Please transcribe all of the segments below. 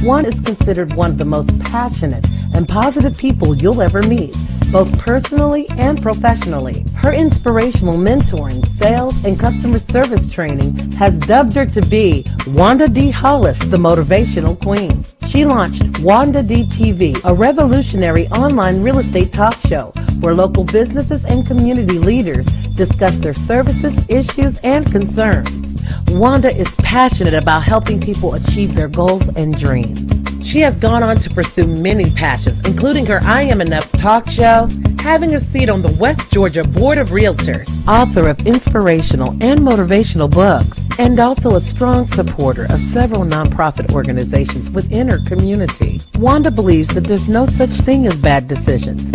Wanda is considered one of the most passionate and positive people you'll ever meet, both personally and professionally. Her inspirational mentoring, sales, and customer service training has dubbed her to be Wanda D. Hollis, the Motivational Queen. She launched Wanda D TV, a revolutionary online real estate talk show where local businesses and community leaders discuss their services, issues, and concerns. Wanda is passionate about helping people achieve their goals and dreams. She has gone on to pursue many passions, including her I Am Enough talk show, having a seat on the West Georgia Board of Realtors, author of inspirational and motivational books, and also a strong supporter of several nonprofit organizations within her community. Wanda believes that there's no such thing as bad decisions,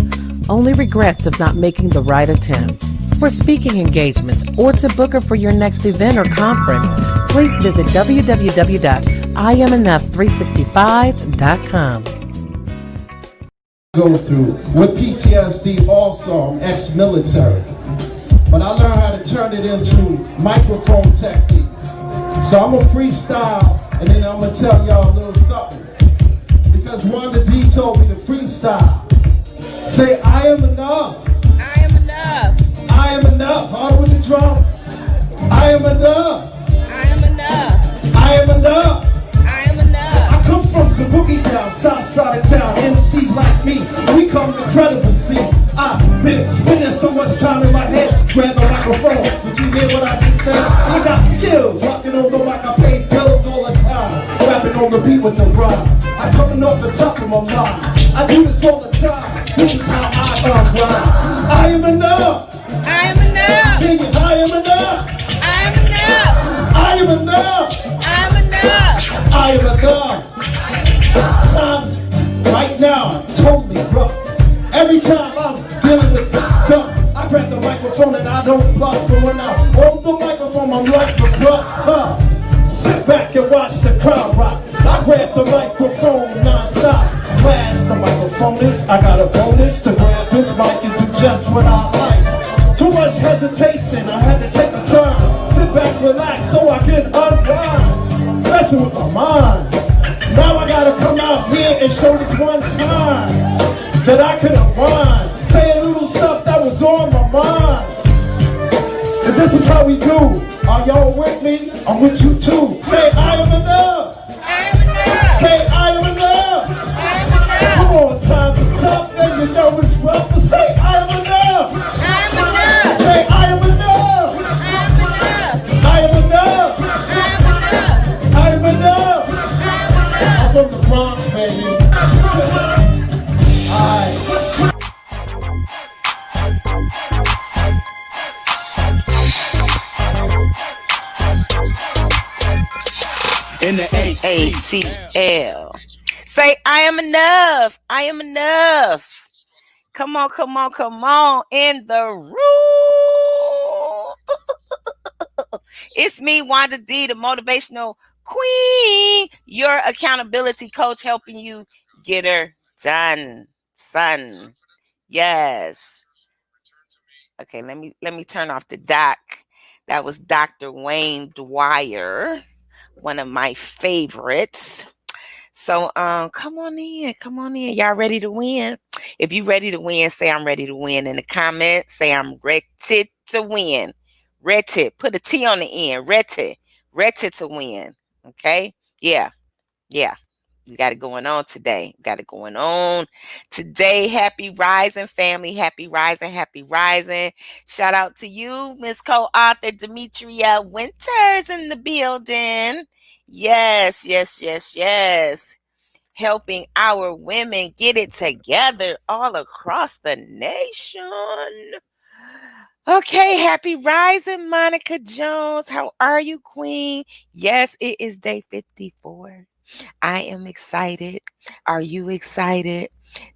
only regrets of not making the right attempt. For speaking engagements or to book her for your next event or conference, please visit www.iamenough365.com. Go through with PTSD also, I'm ex-military, but I learned how to turn it into microphone techniques. So I'm gonna freestyle and then I'm gonna tell y'all a little something, because Wanda D told me to freestyle. Say, I am enough. I am enough. I am enough. Hard with the drums. I am enough. I am enough. I am enough. I am enough. I come from the boogie down, south side of town. MCs like me, we come incredible. See, I've been spending so much time in my head. Grab the microphone. Did you hear what I just said? I got skills, rocking on the mic. I pay bills all the time. Rapping on the beat with the rhyme. I'm coming off the top of my mind. I do this all the time. This is how I grind. I am enough. I am enough. Sing it. I am enough. I am enough. I am enough. I am enough. I am enough. Times right now totally rough. Every time I'm dealing with this stuff, I grab the microphone and I don't bluff. And when I hold the microphone, I'm like the bluff. Sit back and watch the crowd rock. I grab the microphone non-stop. Blast the microphone is, I got a bonus to grab this mic and do just what I like. Too much hesitation, I had to take a turn. Sit back, relax, so I can unwind. Messing with my mind. Now I gotta come out here and show this one time that I could unwind. Say a little stuff that was on my mind. And this is how we do. Are y'all with me? I'm with you too. Say, I am enough. I am enough. Say, I am enough. I am enough. Come on, times are tough and you know it's rough, but say, I am enough. I am enough. Say, I am enough. I am enough. I am enough. I am enough. I am enough. I'm from the Bronx, baby. Alright. In the ATL. Say, I am enough. I am enough. Come on, come on, come on. In the room. It's me, Wanda D, the Motivational Queen, your accountability coach, helping you get her done, son. Yes. Okay, let me turn off the doc. That was Dr. Wayne Dwyer, one of my favorites. So come on in. Y'all ready to win? If you ready to win, say I'm ready to win in the comments. Say I'm ready to win. Ready. Put a T on the end. Ready to win. Okay? Yeah. We got it going on today. Happy rising, family. Happy rising. Shout out to you, Miss Co-author Demetria Winters in the building. Yes. Helping our women get it together all across the nation. Okay, happy rising, Monica Jones. How are you, Queen? Yes, it is day 54. I am excited. Are you excited?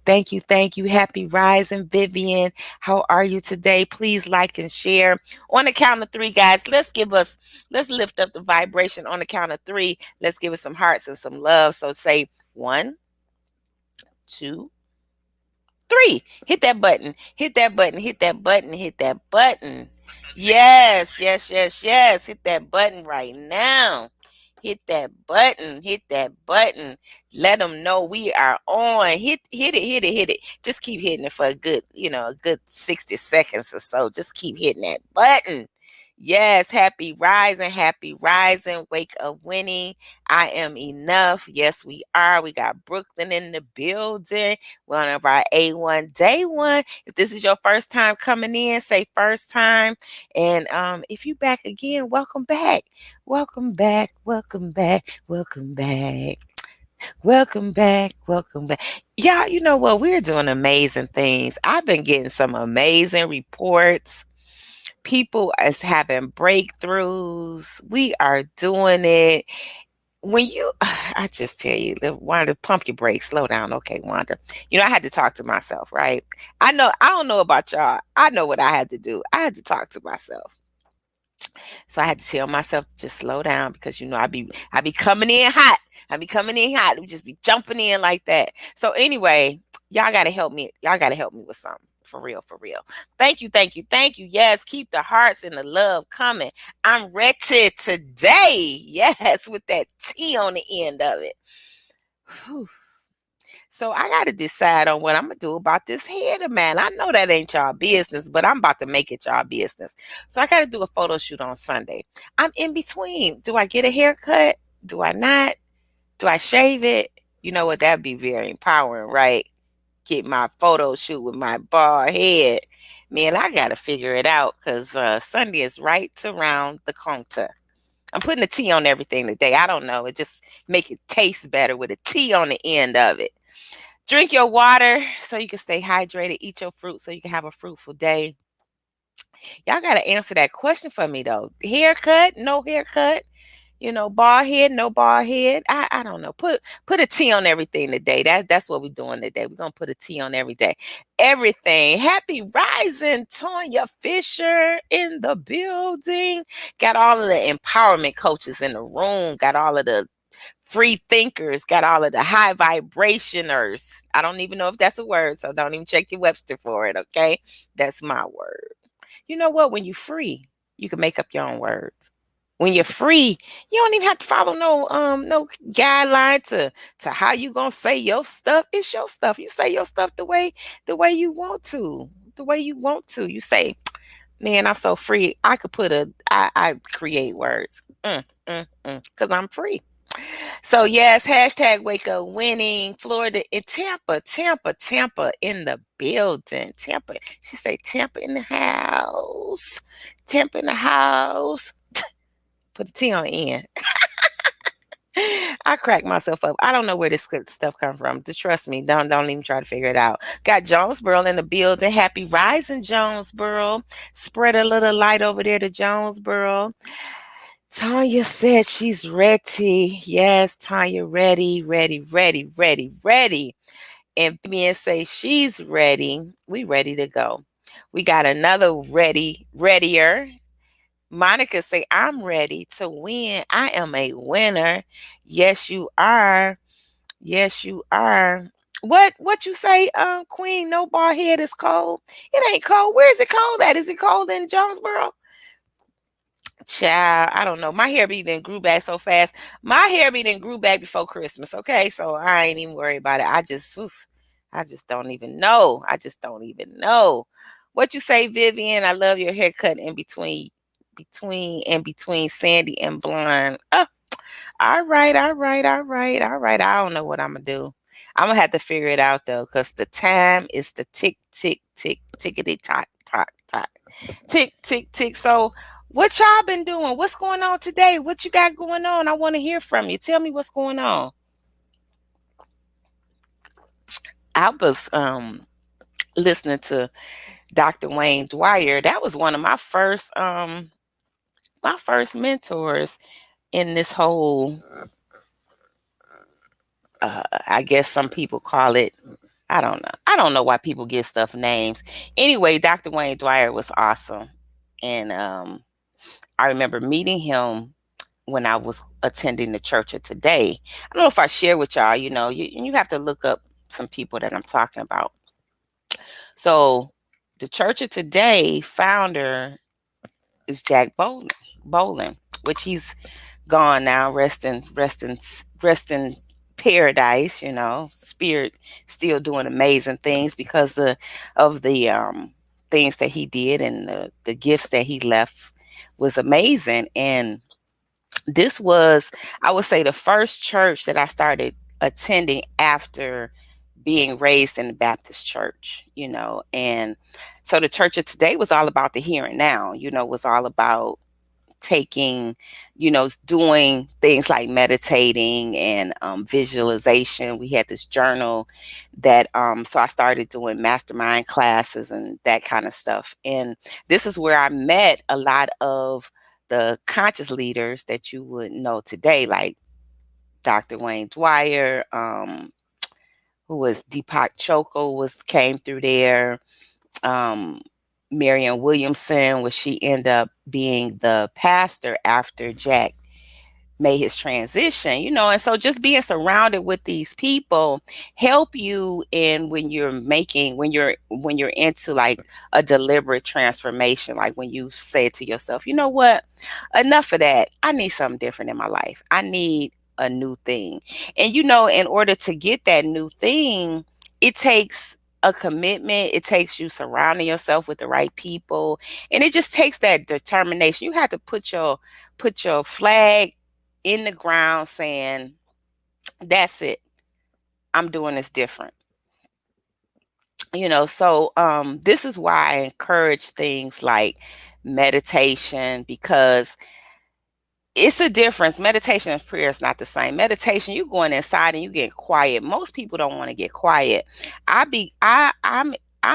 Thank you. Happy rising, Vivian. How are you today? Please like and share. On the count of 3, guys, let's lift up the vibration on the count of 3. Let's give it some hearts and some love. So say 1, 2, 3. Hit that button. Yes. Hit that button right now. Hit that button. Hit that button. Let them know we are on. Hit it. Just keep hitting it for a good, a good 60 seconds or so. Just keep hitting that button. Yes, happy rising, happy rising. Wake up winning. I am enough. Yes, we are. We got Brooklyn in the building. One of our A1 day one. If this is your first time coming in, say first time. And if you back again, welcome back. Welcome back. Welcome back. Welcome back. Welcome back. Welcome back. Y'all, you know what? We're doing amazing things. I've been getting some amazing reports. People is having breakthroughs. We are doing it. When you, I just tell you, Wanda, pump your brakes, slow down. Okay, Wanda. I had to talk to myself, right? I don't know about y'all. I know what I had to do. I had to talk to myself. So I had to tell myself to just slow down because I be coming in hot. I be coming in hot. We just be jumping in like that. So anyway, y'all gotta help me. Y'all gotta help me with something. For real, for real. Thank you, thank you, thank you. Yes, keep the hearts and the love coming. I'm ready today. Yes, with that T on the end of it. Whew. So I got to decide on what I'm gonna do about this head of mine. I know that ain't y'all business, but I'm about to make it y'all business. So I got to do a photo shoot on Sunday. I'm in between. Do I get a haircut? Do I not? Do I shave it? You know what? That'd be very empowering, right? Get my photo shoot with my bald head. Man, I got to figure it out because Sunday is right around the corner. I'm putting a T on everything today. I don't know. It just make it taste better with a T on the end of it. Drink your water so you can stay hydrated. Eat your fruit so you can have a fruitful day. Y'all got to answer that question for me, though. Haircut, no haircut. Bald head, no bald head. I don't know. Put a T on everything today. That's what we're doing today. We're gonna put a T on every day. Everything. Happy rising, Tonya Fisher in the building. Got all of the empowerment coaches in the room. Got all of the free thinkers, got all of the high vibrationers. I don't even know if that's a word, so don't even check your Webster for it, okay? That's my word. You know what? When you're free, you can make up your own words. When you're free, you don't even have to follow no guideline to how you gonna say your stuff. It's your stuff. You say your stuff the way you want to. The way you want to. You say, man, I'm so free. I could I create words. Because I'm free. So yes, hashtag wake up winning. Florida in Tampa in the building. Tampa. She say Tampa in the house. Tampa in the house. Put the T on the end. I crack myself up. I don't know where this stuff come from. Just trust me. Don't even try to figure it out. Got Jonesboro in the building. Happy rising, Jonesboro. Spread a little light over there to Jonesboro. Tanya said she's ready. Yes, Tanya, ready, ready, ready, ready, ready. And Vivian say she's ready. We ready to go. We got another readier. Monica say, I'm ready to win. I am a winner. Yes, you are. Yes, you are. What you say, Queen? No bald head is cold. It ain't cold. Where is it cold at? Is it cold in Jonesboro? Child, I don't know. My hair be then grew back so fast. My hair be then grew back before Christmas. Okay, so I ain't even worried about it. I just don't even know. I just don't even know. What you say, Vivian? I love your haircut in between sandy and blonde. Oh, all right, all right, all right, all right. I don't know what I'm gonna do. I'm gonna have to figure it out though, because the time is the tick, tick, tick, tickety tock, tock, tock. Tick, tick, tick. So what y'all been doing? What's going on today? What you got going on? I want to hear from you. Tell me what's going on. I was listening to Dr. Wayne Dwyer. That was one of my first mentors in this whole I guess some people call it, I don't know. I don't know why people give stuff names. Anyway, Dr. Wayne Dwyer was awesome. And I remember meeting him when I was attending the Church of Today. I don't know if I share with y'all, you have to look up some people that I'm talking about. So the Church of Today founder is Jack Boland, which he's gone now, rest in paradise. Spirit still doing amazing things because of the things that he did, and the gifts that he left was amazing. And this was, I would say, the first church that I started attending after being raised in the Baptist church. And so the church of today was all about the here and now. Was all about taking, doing things like meditating and visualization. We had this journal that, so I started doing mastermind classes and that kind of stuff. And this is where I met a lot of the conscious leaders that you would know today, like Dr. Wayne Dwyer, who was Deepak Chopra came through there. um, Marianne Williamson, where she ended up being the pastor after Jack made his transition, and so just being surrounded with these people help you in when you're into like a deliberate transformation, like when you say to yourself, you know what, enough of that, I need something different in my life, I need a new thing. And in order to get that new thing, it takes a commitment, it takes you surrounding yourself with the right people, and it just takes that determination. You have to put your flag in the ground saying, that's it. I'm doing this different. So this is why I encourage things like meditation, because it's a difference. Meditation and prayer is not the same. Meditation, you going inside and you get quiet. Most people don't want to get quiet. I'm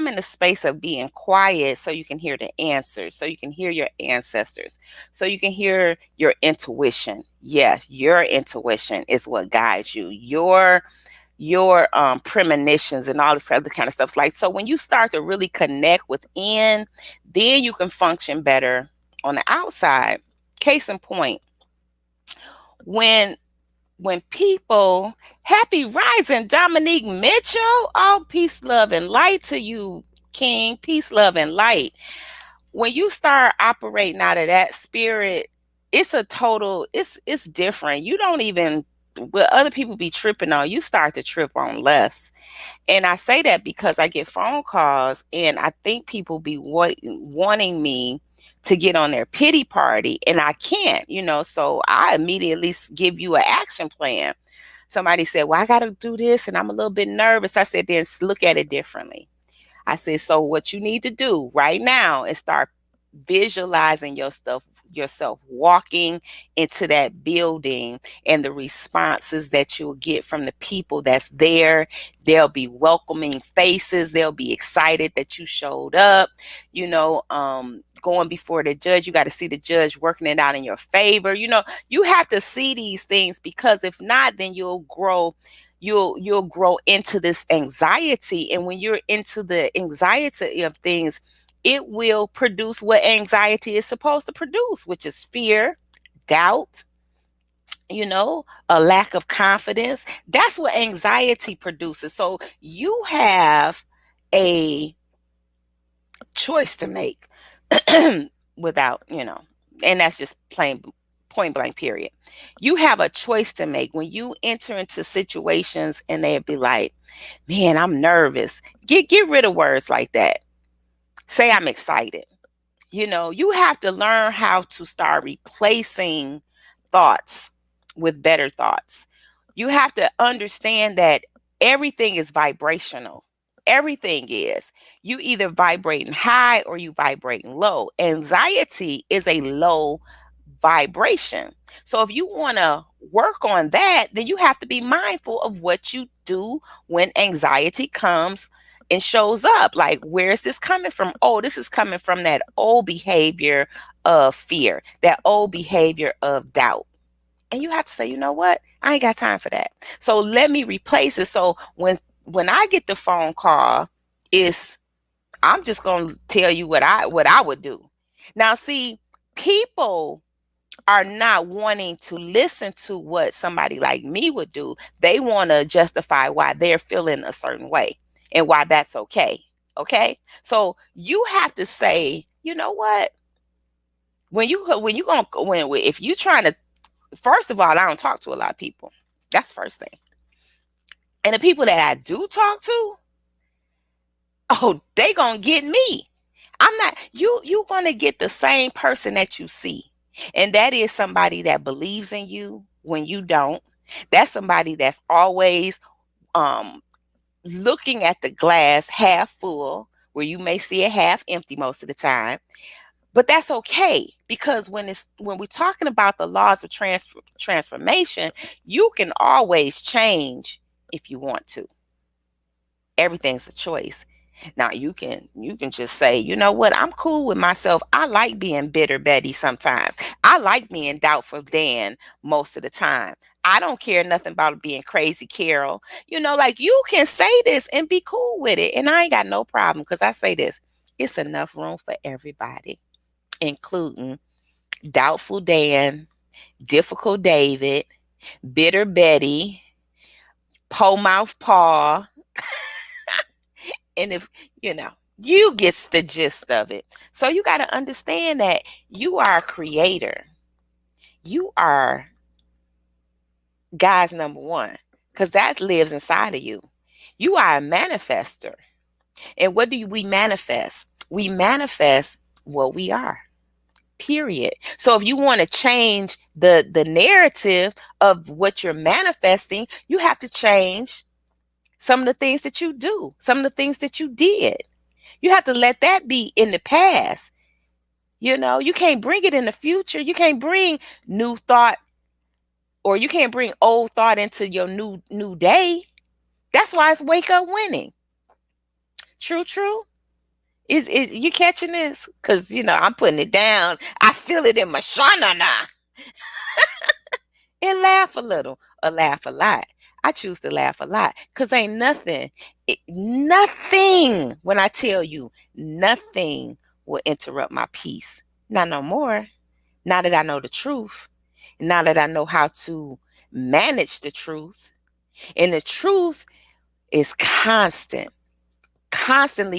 in the space of being quiet so you can hear the answers, so you can hear your ancestors, so you can hear your intuition. Yes, your intuition is what guides you. Your premonitions and all this other kind of stuff. Like, so when you start to really connect within, then you can function better on the outside. Case in point, when people, happy rising, Dominique Mitchell. Oh, peace, love, and light to you, King. Peace, love, and light. When you start operating out of that spirit, it's different. You don't even, what other people be tripping on, you start to trip on less. And I say that because I get phone calls and I think people be wanting me to get on their pity party, and I can't, so I immediately give you an action plan. Somebody said, well, I got to do this and I'm a little bit nervous. I said, then look at it differently. I said, so what you need to do right now is start visualizing yourself walking into that building, and the responses that you'll get from the people that's there. There'll be welcoming faces. They'll be excited that you showed up. Going before the judge, you got to see the judge working it out in your favor. You have to see these things, because if not, then you'll grow into this anxiety. And when you're into the anxiety of things, it will produce what anxiety is supposed to produce, which is fear, doubt, a lack of confidence. That's what anxiety produces. So you have a choice to make without, and that's just plain point blank, period. You have a choice to make when you enter into situations and they'll be like, man, I'm nervous. Get rid of words like that. Say, I'm excited. You have to learn how to start replacing thoughts with better thoughts. You have to understand that everything is vibrational. Everything is. You either vibrating high or you vibrating low. Anxiety is a low vibration. So if you want to work on that, then you have to be mindful of what you do when anxiety comes and shows up. Like, where is this coming from? Oh, this is coming from that old behavior of fear, that old behavior of doubt. And you have to say, you know what? I ain't got time for that. So let me replace it. So when I get the phone call, it's, I'm just going to tell you what I would do. Now, see, people are not wanting to listen to what somebody like me would do. They want to justify why they're feeling a certain way and why that's okay. Okay? So you have to say, you know what? When if you trying to First of all, I don't talk to a lot of people. That's first thing. And the people that I do talk to, oh, they gonna get me. I'm not you gonna get the same person that you see. And that is somebody that believes in you when you don't. That's somebody that's always um looking at the glass half full, where you may see it half empty most of the time. But that's okay, because when we're talking about the laws of transformation, you can always change if you want to. Everything's a choice. Now you can just say, you know what, I'm cool with myself. I like being bitter Betty sometimes. I like being doubtful Dan most of the time. I don't care nothing about being crazy Carol. Like, you can say this and be cool with it. And I ain't got no problem, because I say this. It's enough room for everybody, including doubtful Dan, difficult David, bitter Betty, po mouth Paul. And if you gets the gist of it. So you got to understand that you are a creator. You are God's number one, because that lives inside of you. You are a manifester. And what do we manifest? We manifest what we are. Period. So if you want to change the narrative of what you're manifesting, you have to change some of the things that you do, some of the things that you did. You have to let that be in the past. You can't bring it in the future. You can't bring new thought, or you can't bring old thought into your new day. That's why it's wake up winning. True, true. Is you catching this? Because I'm putting it down. I feel it in my shana now. And laugh a little or laugh a lot. I choose to laugh a lot, because ain't nothing, when I tell you, nothing will interrupt my peace. Not no more. Now that I know the truth, now that I know how to manage the truth, and the truth is constantly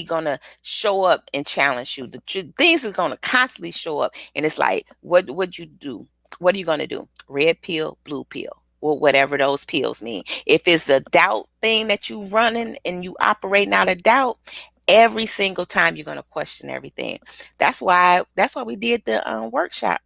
gonna show up and challenge you. Things is gonna constantly show up, and it's like, what you do? What are you gonna do? Red pill, blue pill, or whatever those pills mean. If it's a doubt thing that you running and you operating out of doubt, every single time you're gonna question everything. That's why we did the workshop,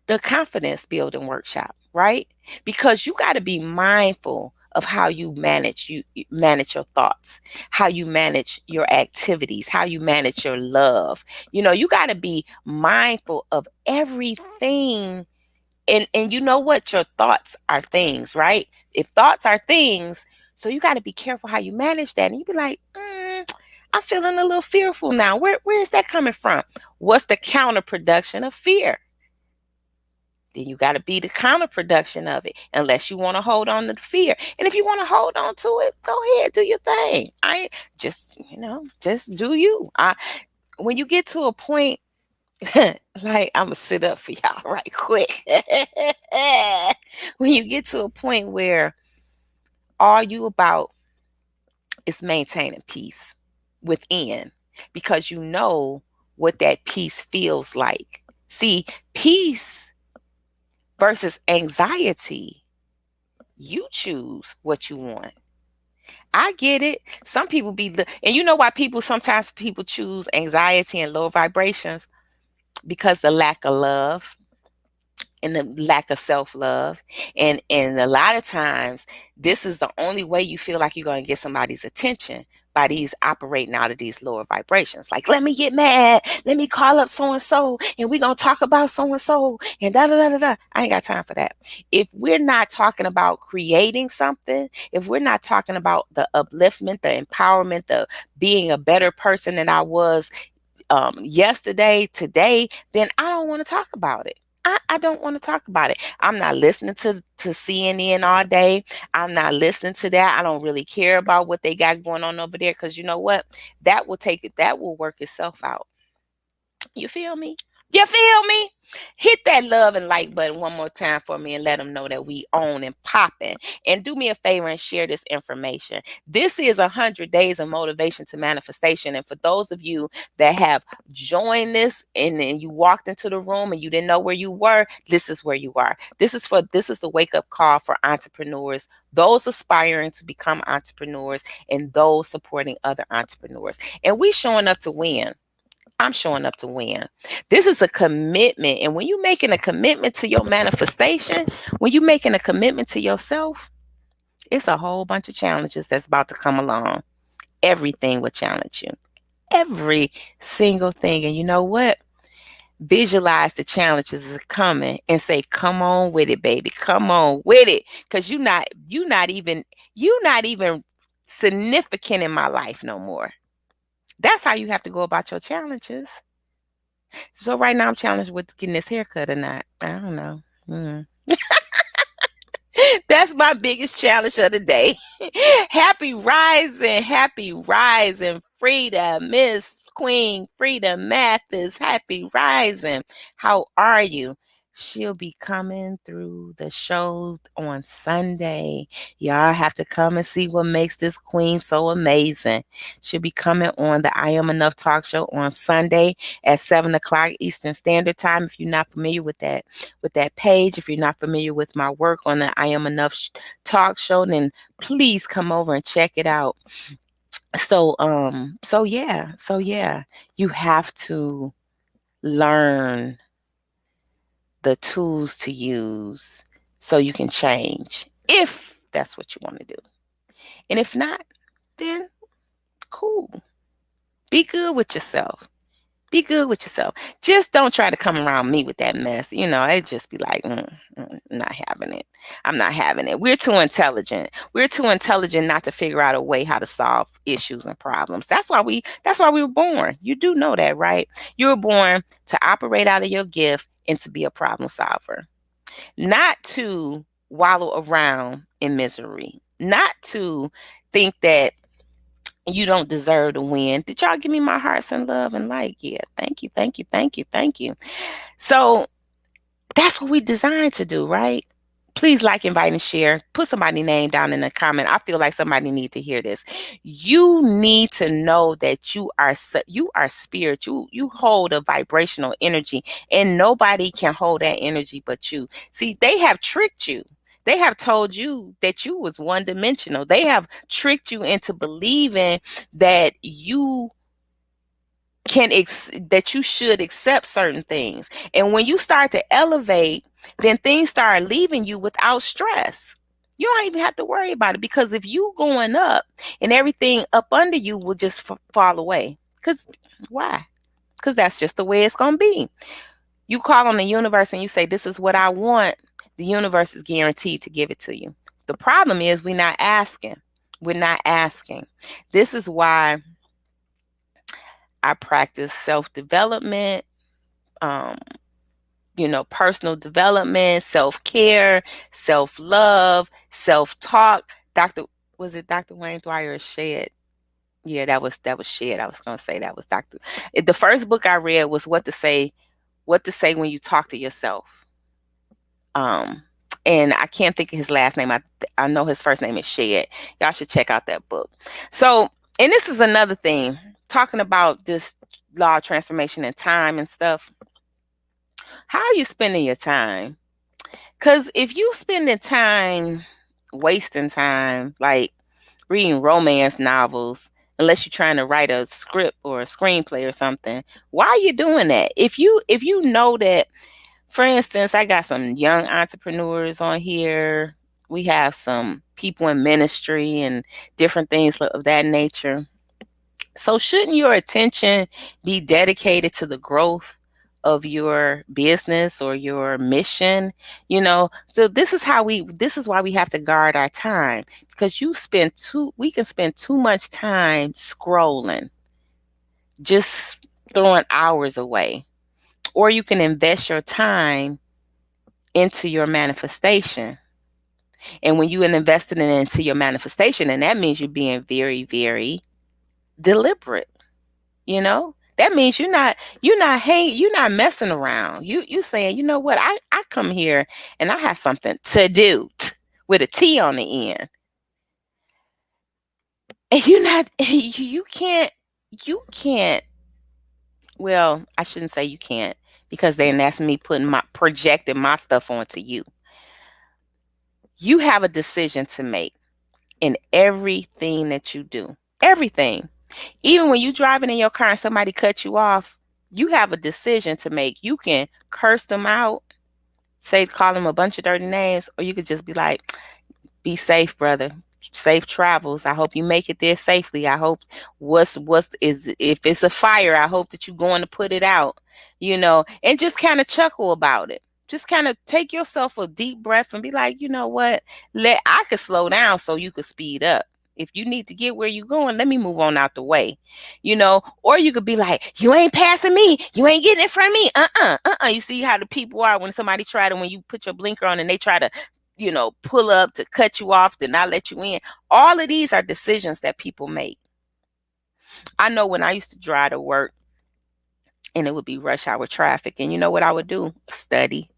the confidence building workshop, right? Because you got to be mindful of how you manage your thoughts, how you manage your activities, how you manage your love. You got to be mindful of everything. And you know what? Your thoughts are things, right? If thoughts are things, so you got to be careful how you manage that. And you be like, I'm feeling a little fearful now. Where is that coming from? What's the counterproduction of fear? Then you got to be the counterproduction of it, unless you want to hold on to the fear. And if you want to hold on to it, go ahead, do your thing. I just do you. When you get to a point, like, I'm gonna sit up for y'all right quick. When you get to a point where all you about is maintaining peace within, because you know what that peace feels like. See, peace versus anxiety, you choose what you want. I get it. Some people and you know why sometimes people choose anxiety and low vibrations? Because the lack of love and the lack of self-love. And a lot of times, this is the only way you feel like you're going to get somebody's attention, by these operating out of these lower vibrations. Like, let me get mad, let me call up so and so, and we're going to talk about so and so, and da da da da da. I ain't got time for that. If we're not talking about creating something, if we're not talking about the upliftment, the empowerment, the being a better person than I was yesterday, today, then I don't want to talk about it. I don't want to talk about it. I'm not listening to CNN all day. I'm not listening to that. I don't really care about what they got going on over there, because you know what? That will work itself out. You feel me? You feel me? Hit that love and like button one more time for me and let them know that we own and popping. And do me a favor and share this information. This is 100 days of motivation to manifestation. And for those of you that have joined this and then you walked into the room and you didn't know where you were, this is where you are. This is the wake up call for entrepreneurs, those aspiring to become entrepreneurs, and those supporting other entrepreneurs. And we showing up to win. I'm showing up to win. This is a commitment. And when you're making a commitment to your manifestation, when you're making a commitment to yourself, it's a whole bunch of challenges that's about to come along. Everything will challenge you. Every single thing. And you know what? Visualize the challenges is coming and say, come on with it, baby. Come on with it. Because you're not even significant in my life no more. That's how you have to go about your challenges. So right now I'm challenged with getting this haircut or not. I don't know. That's my biggest challenge of the day. Happy rising, Frida, Miss Queen, Frida Mathis, happy rising. How are you? She'll be coming through the show on Sunday. Y'all have to come and see what makes this queen so amazing. She'll be coming on the I Am Enough talk show on Sunday at 7 o'clock Eastern Standard Time. If you're not familiar with that page, if you're not familiar with my work on the I Am Enough talk show, then please come over and check it out. So yeah, you have to learn the tools to use so you can change if that's what you want to do. And if not, then cool. Be good with yourself. Be good with yourself. Just don't try to come around me with that mess. It just be like, not having it. I'm not having it. We're too intelligent. We're too intelligent not to figure out a way how to solve issues and problems. That's why we were born. You do know that, right? You were born to operate out of your gift and to be a problem solver, not to wallow around in misery, not to think that you don't deserve to win. Did y'all give me my hearts and love and like? Yeah, thank you, thank you, thank you, thank you. So that's what we designed to do, right? Please like, invite, and share. Put somebody's name down in the comment. I feel like somebody need to hear this. You need to know that you are spirit. You hold a vibrational energy, and nobody can hold that energy but you. See, they have tricked you. They have told you that you was one dimensional. They have tricked you into believing that that you should accept certain things. And when you start to elevate, then things start leaving you without stress. You don't even have to worry about it, because if you going up and everything up under you will just fall away. Because why? Because that's just the way it's going to be. You call on the universe and you say, this is what I want. The universe is guaranteed to give it to you. The problem is we're not asking. We're not asking. This is why I practice self-development, um, personal development, self-care, self-love, self-talk. Was it Dr. Wayne Dwyer or Shed? Yeah, that was Shed. I was gonna say that was Dr. The first book I read was What to Say When You Talk to Yourself. Um, and I can't think of his last name. I know his first name is Shed. Y'all should check out that book. So, and this is another thing, talking about this law of transformation and time and stuff. How are you spending your time? Because if you spending time wasting time, like reading romance novels, unless you're trying to write a script or a screenplay or something, why are you doing that? If you know that, for instance, I got some young entrepreneurs on here. We have some people in ministry and different things of that nature. So shouldn't your attention be dedicated to the growth of your business or your mission? So this is why we have to guard our time, because we can spend too much time scrolling, just throwing hours away. Or you can invest your time into your manifestation. And when you invested it into your manifestation, and that means you're being very, very deliberate. You know, That means you're not messing around. You saying, you know what, I come here and I have something to do with a T on the end. And you're not you can't well, I shouldn't say you can't, because then that's me putting my projecting my stuff onto you. You have a decision to make in everything that you do. Everything. Even when you driving in your car and somebody cut you off, you have a decision to make. You can curse them out, say call them a bunch of dirty names, or you could just be like, be safe, brother. Safe travels. I hope you make it there safely. I hope what's is if it's a fire, I hope that you're going to put it out, and just kind of chuckle about it. Just kind of take yourself a deep breath and be like, you know what? I could slow down so you could speed up. If you need to get where you're going, let me move on out the way. Or you could be like, you ain't passing me. You ain't getting it from me. You see how the people are when somebody try to, when you put your blinker on and they try to pull up to cut you off, to not let you in. All of these are decisions that people make. I know when I used to drive to work and it would be rush hour traffic, and you know what I would do? Study.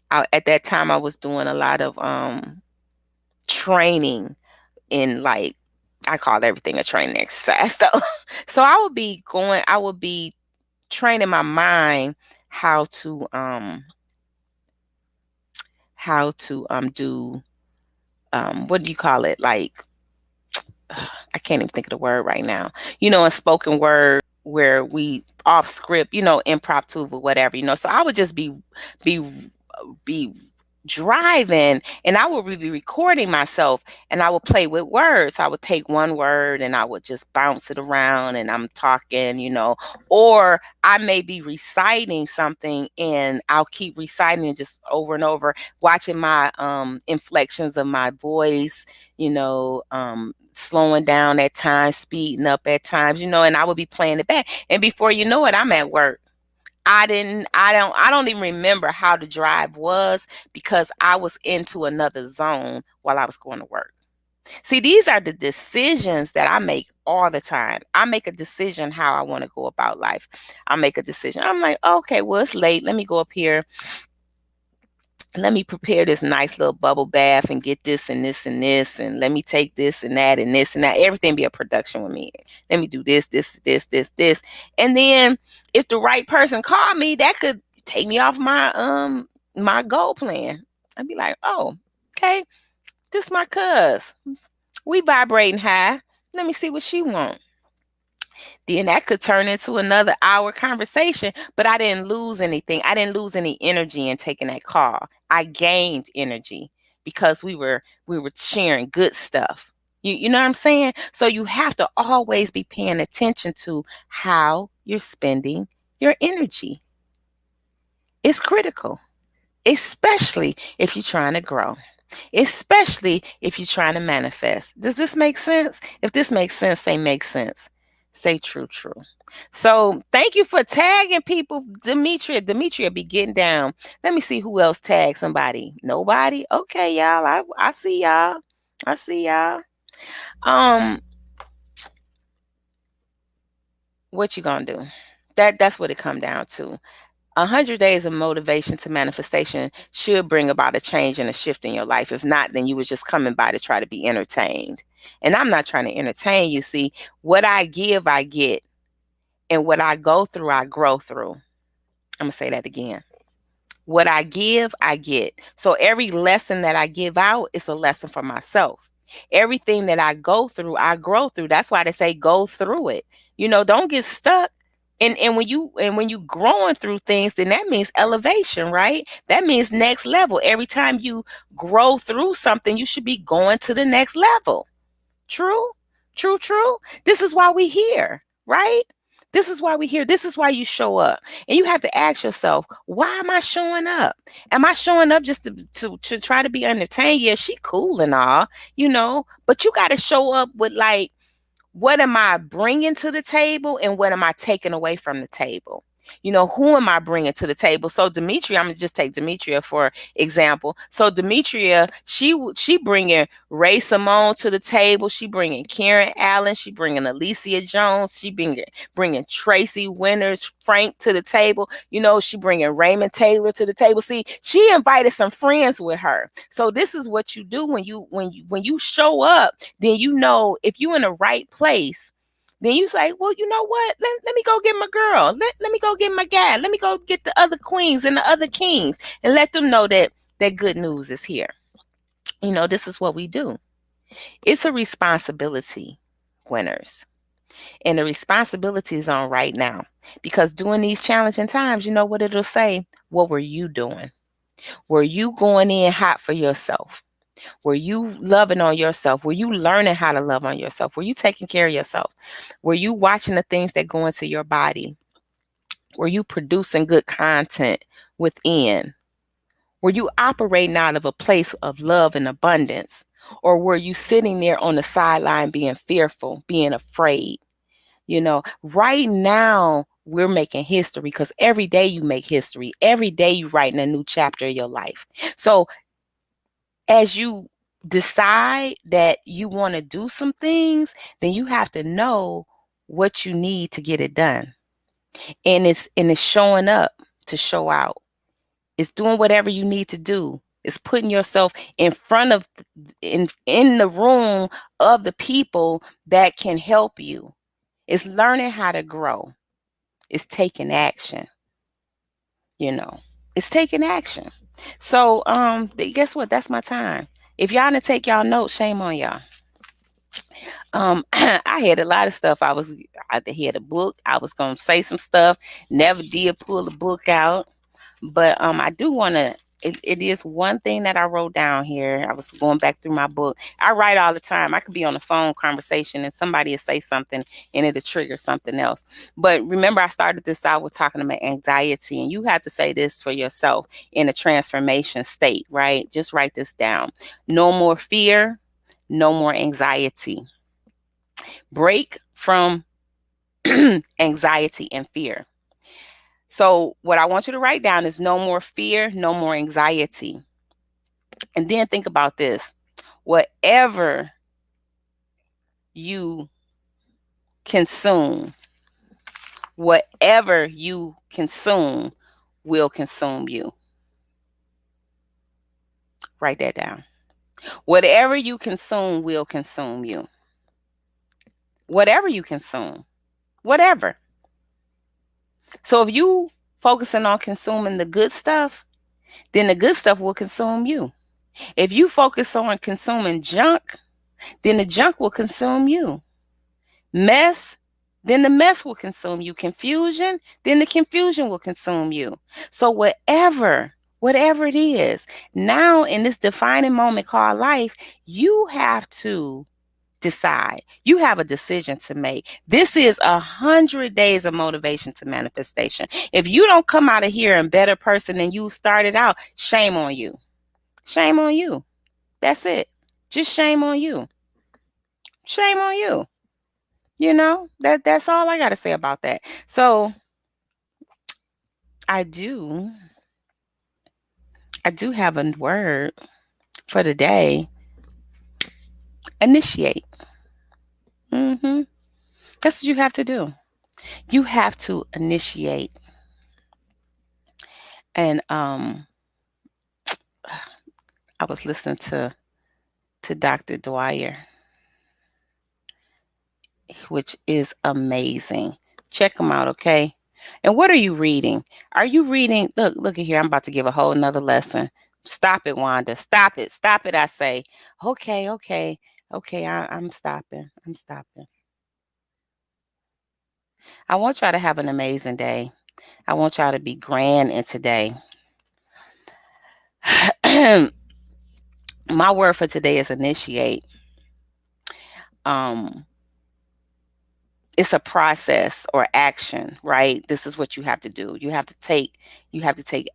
At that time, I was doing a lot of training in, like, I called everything a training exercise. So I would be training my mind how to do what do you call it? Like, I can't even think of the word right now. In spoken word where we off script, impromptu or whatever. So I would just be be driving, and I would be recording myself, and I would play with words. I would take one word and I would just bounce it around, and I'm talking, or I may be reciting something and I'll keep reciting it just over and over, watching my inflections of my voice, slowing down at times, speeding up at times, and I would be playing it back. And before you know it, I'm at work. I don't even remember how the drive was, because I was into another zone while I was going to work. See, these are the decisions that I make all the time. I make a decision how I want to go about life. I make a decision. I'm like, okay, well, it's late. Let me go up here. Let me prepare this nice little bubble bath and get this and this and this, and let me take this and that and this and that. Everything be a production with me. Let me do this. And then if the right person called me, that could take me off my goal plan. I'd be like, oh, okay, this my cuz. We vibrating high. Let me see what she want. Then that could turn into another hour conversation, but I didn't lose anything. I didn't lose any energy in taking that call. I gained energy because we were sharing good stuff. You know what I'm saying? So you have to always be paying attention to how you're spending your energy. It's critical, especially if you're trying to grow, especially if you're trying to manifest. Does this make sense? If this makes sense, say makes sense. Say true, true. So thank you for tagging people. Demetria be getting down. Let me see who else tagged somebody. Nobody? Okay, y'all. I see y'all. I see y'all. Um, what you gonna do? That's what it come down to. 100 days of motivation to manifestation should bring about a change and a shift in your life. If not, then you was just coming by to try to be entertained. And I'm not trying to entertain you. See, what I give, I get. And what I go through, I grow through. I'm going to say that again. What I give, I get. So every lesson that I give out is a lesson for myself. Everything that I go through, I grow through. That's why they say go through it. Don't get stuck. And when you growing through things, then that means elevation, right? That means next level. Every time you grow through something, you should be going to the next level. True, true, true. This is why we here, right? This is why we here. This is why you show up. And you have to ask yourself, why am I showing up? Am I showing up just to try to be entertained? Yeah, she cool and all, but you got to show up with, like, what am I bringing to the table and what am I taking away from the table? Who am I bringing to the table? So Demetria, I'm gonna just take Demetria for example. So Demetria, she bringing Ray Simone to the table. She bringing Karen Allen. She bringing Alicia Jones. She bringing Tracy Winters Frank to the table. She bringing Raymond Taylor to the table. See, she invited some friends with her. So this is what you do when you show up. Then if you in the right place, then you say, well, you know what? Let me go get my girl. Let me go get my guy. Let me go get the other queens and the other kings and let them know that good news is here. This is what we do. It's a responsibility, winners. And the responsibility is on right now. Because during these challenging times, you know what it'll say? What were you doing? Were you going in hot for yourself? Were you loving on yourself? Were you learning how to love on yourself? Were you taking care of yourself? Were you watching the things that go into your body? Were you producing good content within? Were you operating out of a place of love and abundance? Or were you sitting there on the sideline being fearful, being afraid? Right now, we're making history because every day you make history. Every day you writing a new chapter of your life. So as you decide that you want to do some things, then you have to know what you need to get it done. And it's showing up to show out. It's doing whatever you need to do. It's putting yourself in front of in the room of the people that can help you. It's learning how to grow. It's taking action. you know, it's taking action. So guess what? That's my time. If y'all didn't take y'all notes, shame on y'all. I had a lot of stuff. I had a book. I was gonna say some stuff. Never did pull the book out. But I do want to. It is one thing that I wrote down here. I was going back through my book. I write all the time. I could be on a phone conversation and somebody will say something and it'll trigger something else. But remember, I started this out with talking about anxiety, and you have to say this for yourself in a transformation state, right? Just write this down. No more fear, no more anxiety. Break from anxiety and fear. So what I want you to write down is no more fear, no more anxiety. And then think about this. Whatever you consume, whatever you consume will consume you. Write that down. Whatever you consume will consume you. Whatever you consume, whatever. So if you focusing on consuming the good stuff, then the good stuff will consume you. If you focus on consuming junk, then the junk will consume you. Mess, then the mess will consume you. Confusion, then the confusion will consume you. So whatever it is, now in this defining moment called life, you have to decide. You have a decision to make. This is 100 days of motivation to manifestation. If you don't come out of here a better person than you started out, shame on you. Shame on you. That's it. Just shame on you. Shame on you. That's all I got to say about that. So I do have a word for the day. Initiate. That's what you have to do. You have to initiate. And I was listening to Dr. Dwyer, which is amazing. Check him out, okay? And what are you reading? Are you reading? Look at here. I'm about to give a whole nother lesson. Stop it, Wanda. Stop it. Stop it, I say. Okay. I'm stopping. I'm stopping. I want y'all to have an amazing day. I want y'all to be grand in today. My word for today is initiate. It's a process or action, right? This is what you have to do. You have to take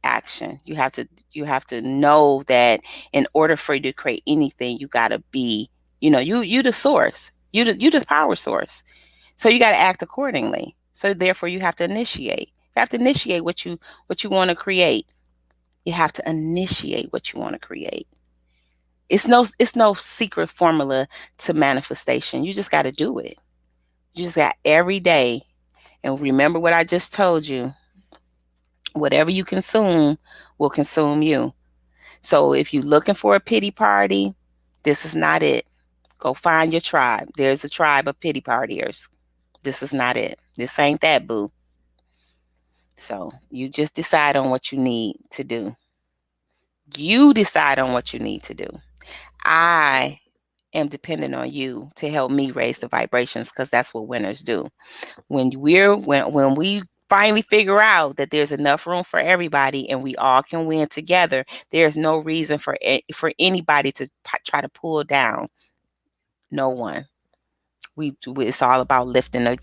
action. You have to know that in order for you to create anything, you got to be, you the source. You the power source. So you got to act accordingly. So therefore you have to initiate. You have to initiate what you want to create. You have to initiate what you want to create. It's no secret formula to manifestation. You just got to do it. You just got every day. And remember what I just told you. Whatever you consume will consume you. So if you're looking for a pity party, this is not it. Go find your tribe. There's a tribe of pity partiers. This is not it. This ain't that, boo. So you just decide on what you need to do. You decide on what you need to do. I am dependent on you to help me raise the vibrations because that's what winners do. When we finally figure out that there's enough room for everybody and we all can win together, there's no reason for anybody to try to pull down no one. It's all about lifting up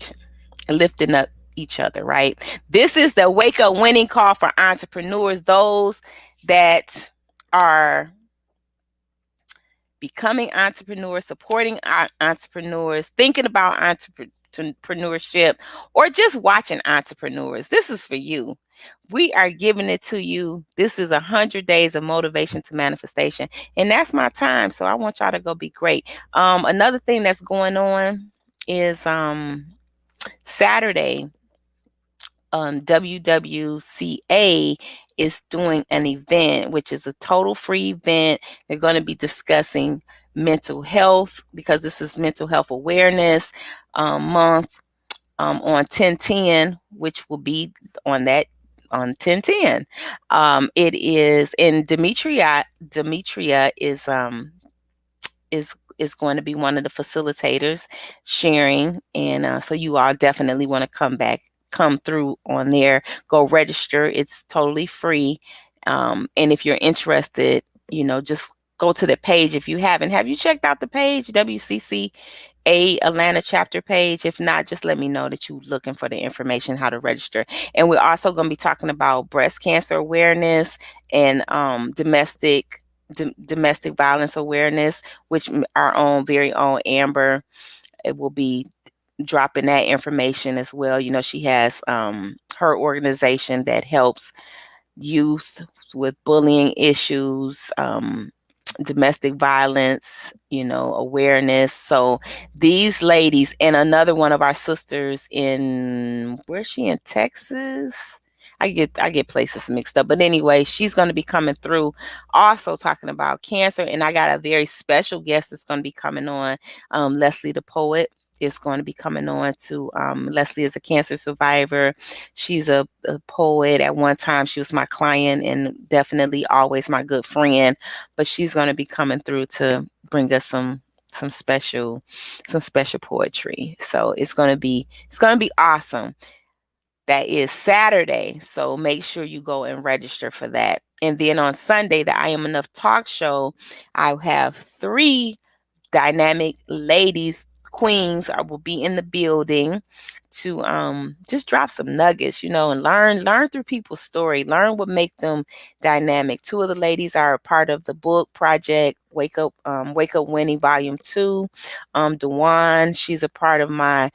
each other, right? This is the wake up winning call for entrepreneurs, those that are becoming entrepreneurs, supporting entrepreneurs, thinking about entrepreneurship, or just watching entrepreneurs. This is for you. We are giving it to you. This is 100 days of motivation to manifestation, and that's my time. So I want y'all to go be great. Another thing that's going on is Saturday. WWCA is doing an event, which is a total free event. They're going to be discussing mental health because this is mental health awareness month on 1010, which will be on 1010. It is, and Demetria is going to be one of the facilitators sharing, and so you all definitely want to come through on there. Go register. It's totally free. And if you're interested, just go to the page. If you haven't, have you checked out the page, WCCA Atlanta chapter page? If not, just let me know that you're looking for the information, how to register. And we're also going to be talking about breast cancer awareness and domestic violence awareness, which our very own Amber, it will be dropping that information as well. She has her organization that helps youth with bullying issues, domestic violence, awareness. So these ladies, and another one of our sisters where's she, in Texas? I get places mixed up. But anyway, she's going to be coming through also talking about cancer. And I got a very special guest that's going to be coming on, Leslie the poet. Is going to be coming on to Leslie is a cancer survivor. She's a poet. At one time, she was my client and definitely always my good friend. But she's going to be coming through to bring us some special poetry. So it's going to be awesome. That is Saturday. So make sure you go and register for that. And then on Sunday, the I Am Enough talk show, I have 3 dynamic ladies, queens. I will be in the building to just drop some nuggets, and learn through people's story, learn what make them dynamic. 2 of the ladies are a part of the book project Wake Up Winning Volume 2. Dewan, she's a part of my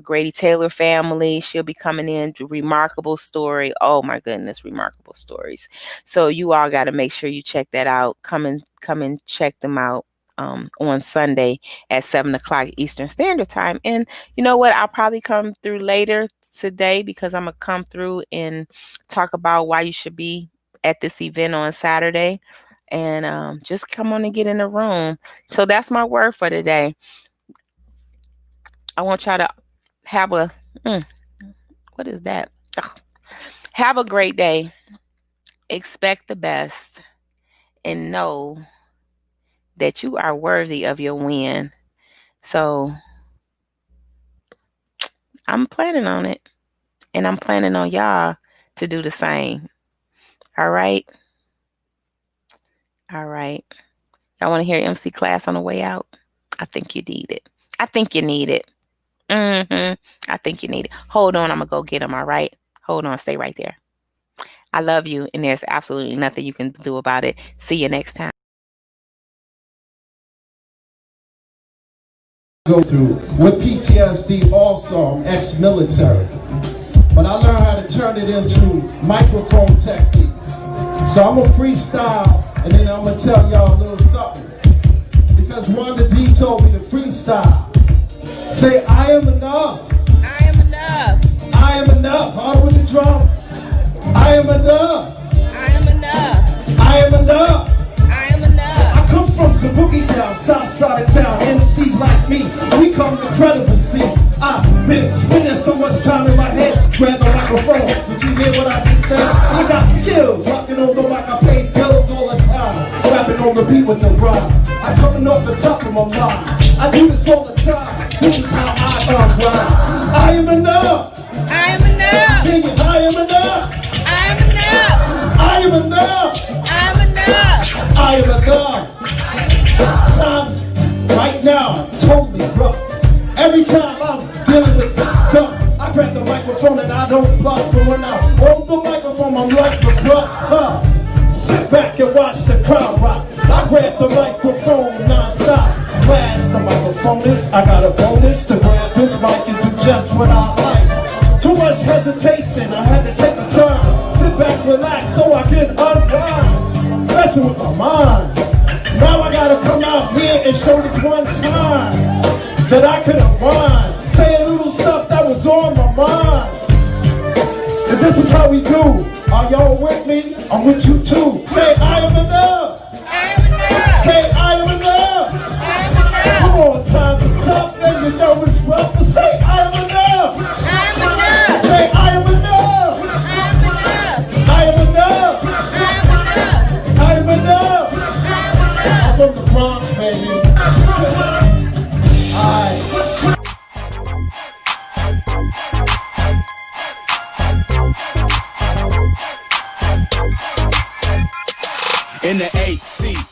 Grady Taylor family. She'll be coming in to remarkable story. Oh my goodness, remarkable stories. So you all got to make sure you check that out. Come and check them out on Sunday at 7:00 Eastern Standard Time. And you know what? I'll probably come through later today because I'm going to come through and talk about why you should be at this event on Saturday. And just come on and get in the room. So that's my word for today. I want y'all to have what is that? Ugh. Have a great day. Expect the best and know that you are worthy of your win. So I'm planning on it, and I'm planning on y'all to do the same. All right. All right. Y'all want to hear MC class on the way out? I think you need it. I think you need it. I think you need it. Hold on. I'm going to go get them. All right. Hold on. Stay right there. I love you, and there's absolutely nothing you can do about it. See you next time. Go through with PTSD, also I'm ex-military. but I learned how to turn it into microphone techniques. So I'm gonna freestyle, and then I'm gonna tell y'all a little something. Because Wanda D told me to freestyle. Say, I am enough. I am enough. I am enough. Hard with the drums. I am enough. I am enough. I am enough. I am enough. I come from the boogie down, south side of town. MCs like me, we come incredible. See, I've been spending so much time in my head. Grab the microphone. Did you hear what I just said? I got skills, rocking on the mic. I pay bills all the time. Rapping on the beat with the rhyme. I'm coming off the top of my mind. I do this all the time. This is how I unwind. I am enough. I am enough. Sing it. I am enough. I am enough. I am enough. I am enough. I am enough. Times right now are totally rough. Every time I'm dealing with this stuff, I grab the microphone and I don't bluff. And when I hold the microphone, I'm like the bluff. Sit back and watch the crowd rock. I grab the microphone non-stop. Blast the microphone is, I got a bonus to grab this mic and do just what I like. Too much hesitation, I had to take a turn. Sit back, relax, so I can unwind. Messing with my mind. Now I gotta come out here and show this one time that I could unwind. Say a little stuff that was on my mind. And this is how we do. Are y'all with me? I'm with you too. Say I am enough. I am enough. Say I am enough. I am enough. Come on, times are tough and you know it's rough. But say I am enough. I am enough. Say I am enough. I am enough. I am enough. I am enough. I'm from the Bronx, baby. Alright. In the 8 seat.